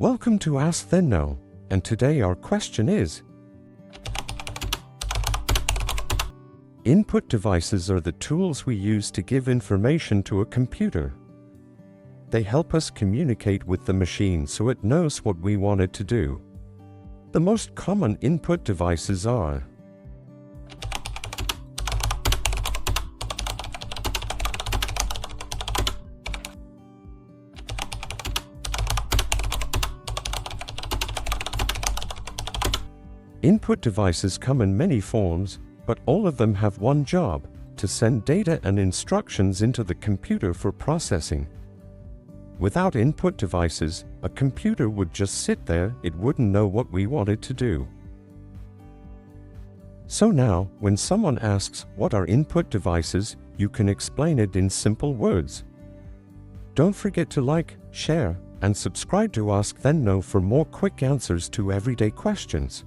Welcome to Ask Then Know, and today our question is: input devices are the tools we use to give information to a computer. They help us communicate with the machine so it knows what we want it to do. The most common input devices are Input devices come in many forms, but all of them have one job: to send data and instructions into the computer for processing. Without input devices, a computer would just sit there, it wouldn't know what we want it to do. So now, when someone asks, "What are input devices?" you can explain it in simple words. Don't forget to like, share, and subscribe to Ask Then Know for more quick answers to everyday questions.